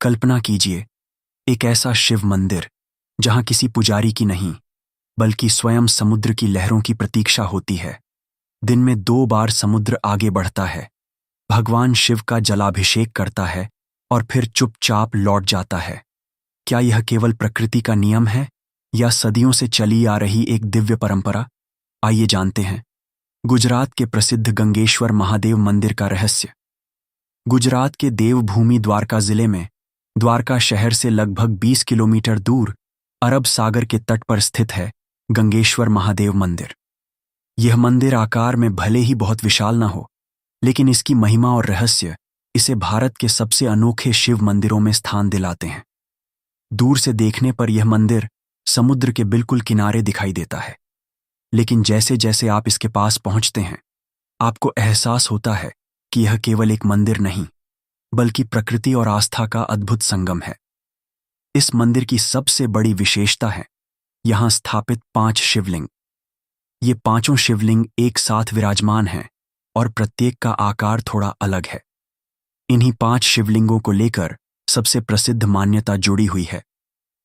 कल्पना कीजिए, एक ऐसा शिव मंदिर जहां किसी पुजारी की नहीं बल्कि स्वयं समुद्र की लहरों की प्रतीक्षा होती है। दिन में 2 बार समुद्र आगे बढ़ता है, भगवान शिव का जलाभिषेक करता है और फिर चुपचाप लौट जाता है। क्या यह केवल प्रकृति का नियम है या सदियों से चली आ रही एक दिव्य परंपरा? आइए जानते हैं गुजरात के प्रसिद्ध गंगेश्वर महादेव मंदिर का रहस्य। गुजरात के देवभूमि द्वारका जिले में द्वारका शहर से लगभग 20 किलोमीटर दूर अरब सागर के तट पर स्थित है गंगेश्वर महादेव मंदिर। यह मंदिर आकार में भले ही बहुत विशाल न हो, लेकिन इसकी महिमा और रहस्य इसे भारत के सबसे अनोखे शिव मंदिरों में स्थान दिलाते हैं। दूर से देखने पर यह मंदिर समुद्र के बिल्कुल किनारे दिखाई देता है, लेकिन जैसे जैसे आप इसके पास पहुंचते हैं, आपको एहसास होता है कि यह केवल एक मंदिर नहीं बल्कि प्रकृति और आस्था का अद्भुत संगम है। इस मंदिर की सबसे बड़ी विशेषता है यहां स्थापित 5 शिवलिंग। ये पांचों शिवलिंग एक साथ विराजमान हैं और प्रत्येक का आकार थोड़ा अलग है। इन्हीं 5 शिवलिंगों को लेकर सबसे प्रसिद्ध मान्यता जुड़ी हुई है।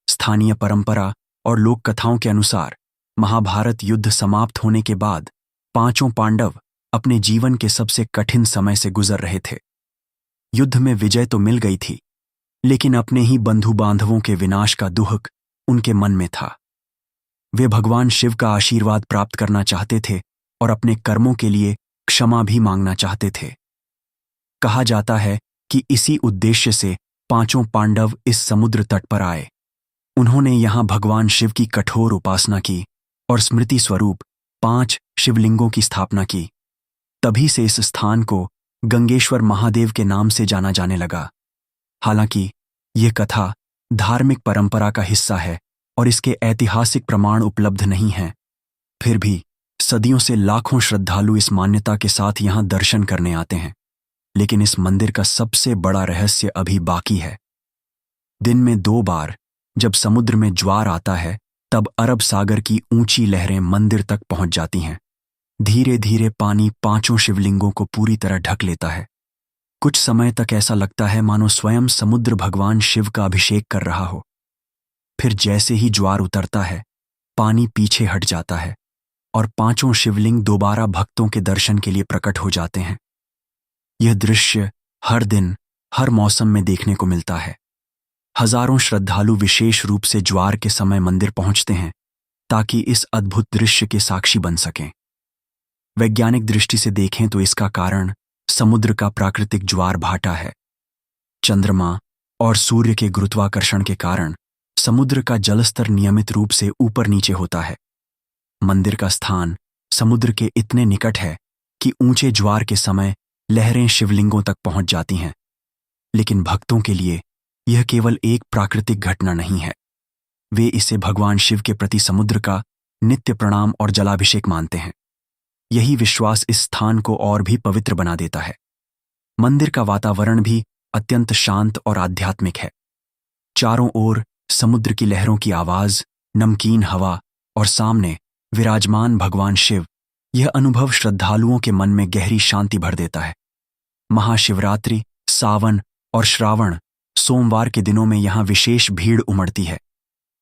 स्थानीय परंपरा और लोक कथाओं के अनुसार महाभारत युद्ध समाप्त होने के बाद पांचों पांडव अपने जीवन के सबसे कठिन समय से गुजर रहे थे। युद्ध में विजय तो मिल गई थी, लेकिन अपने ही बंधु बांधवों के विनाश का दुख उनके मन में था। वे भगवान शिव का आशीर्वाद प्राप्त करना चाहते थे और अपने कर्मों के लिए क्षमा भी मांगना चाहते थे। कहा जाता है कि इसी उद्देश्य से पांचों पांडव इस समुद्र तट पर आए। उन्होंने यहां भगवान शिव की कठोर उपासना की और स्मृति स्वरूप 5 शिवलिंगों की स्थापना की। तभी से इस स्थान को गंगेश्वर महादेव के नाम से जाना जाने लगा। हालांकि यह कथा धार्मिक परंपरा का हिस्सा है और इसके ऐतिहासिक प्रमाण उपलब्ध नहीं हैं, फिर भी सदियों से लाखों श्रद्धालु इस मान्यता के साथ यहां दर्शन करने आते हैं। लेकिन इस मंदिर का सबसे बड़ा रहस्य अभी बाकी है। दिन में 2 बार जब समुद्र में ज्वार आता है, तब अरब सागर की ऊंची लहरें मंदिर तक पहुंच जाती हैं। धीरे धीरे पानी पांचों शिवलिंगों को पूरी तरह ढक लेता है। कुछ समय तक ऐसा लगता है मानो स्वयं समुद्र भगवान शिव का अभिषेक कर रहा हो। फिर जैसे ही ज्वार उतरता है, पानी पीछे हट जाता है और पांचों शिवलिंग दोबारा भक्तों के दर्शन के लिए प्रकट हो जाते हैं। यह दृश्य हर दिन, हर मौसम में देखने को मिलता है। हजारों श्रद्धालु विशेष रूप से ज्वार के समय मंदिर पहुंचते हैं ताकि इस अद्भुत दृश्य के साक्षी बन सकें। वैज्ञानिक दृष्टि से देखें तो इसका कारण समुद्र का प्राकृतिक ज्वार भाटा है। चंद्रमा और सूर्य के गुरुत्वाकर्षण के कारण समुद्र का जलस्तर नियमित रूप से ऊपर नीचे होता है। मंदिर का स्थान समुद्र के इतने निकट है कि ऊंचे ज्वार के समय लहरें शिवलिंगों तक पहुंच जाती हैं। लेकिन भक्तों के लिए यह केवल एक प्राकृतिक घटना नहीं है। वे इसे भगवान शिव के प्रति समुद्र का नित्य प्रणाम और जलाभिषेक मानते हैं। यही विश्वास इस स्थान को और भी पवित्र बना देता है। मंदिर का वातावरण भी अत्यंत शांत और आध्यात्मिक है। चारों ओर समुद्र की लहरों की आवाज, नमकीन हवा और सामने विराजमान भगवान शिव, यह अनुभव श्रद्धालुओं के मन में गहरी शांति भर देता है। महाशिवरात्रि, सावन और श्रावण सोमवार के दिनों में यहां विशेष भीड़ उमड़ती है।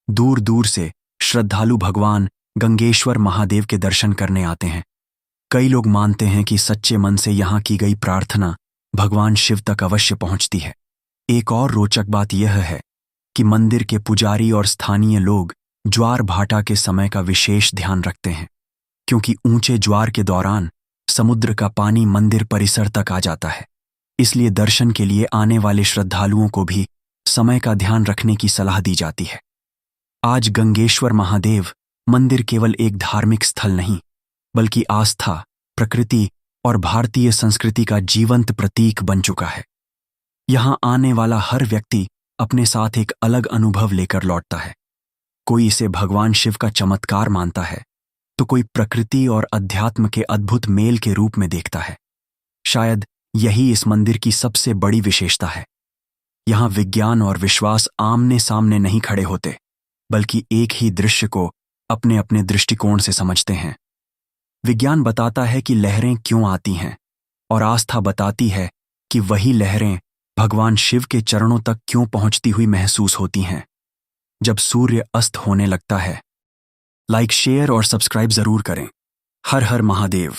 दूर दूर से श्रद्धालु भगवान गंगेश्वर महादेव के दर्शन करने आते हैं। कई लोग मानते हैं कि सच्चे मन से यहां की गई प्रार्थना भगवान शिव तक अवश्य पहुंचती है। एक और रोचक बात यह है कि मंदिर के पुजारी और स्थानीय लोग ज्वार भाटा के समय का विशेष ध्यान रखते हैं, क्योंकि ऊंचे ज्वार के दौरान समुद्र का पानी मंदिर परिसर तक आ जाता है। इसलिए दर्शन के लिए आने वाले श्रद्धालुओं को भी समय का ध्यान रखने की सलाह दी जाती है। आज गंगेश्वर महादेव मंदिर केवल एक धार्मिक स्थल नहीं, बल्कि आस्था, प्रकृति और भारतीय संस्कृति का जीवंत प्रतीक बन चुका है। यहां आने वाला हर व्यक्ति अपने साथ एक अलग अनुभव लेकर लौटता है। कोई इसे भगवान शिव का चमत्कार मानता है, तो कोई प्रकृति और अध्यात्म के अद्भुत मेल के रूप में देखता है। शायद यही इस मंदिर की सबसे बड़ी विशेषता है। यहां विज्ञान और विश्वास आमने सामने नहीं खड़े होते, बल्कि एक ही दृश्य को अपने अपने दृष्टिकोण से समझते हैं। विज्ञान बताता है कि लहरें क्यों आती हैं, और आस्था बताती है कि वही लहरें भगवान शिव के चरणों तक क्यों पहुंचती हुई महसूस होती हैं जब सूर्य अस्त होने लगता है। लाइक, शेयर और सब्सक्राइब जरूर करें। हर हर महादेव।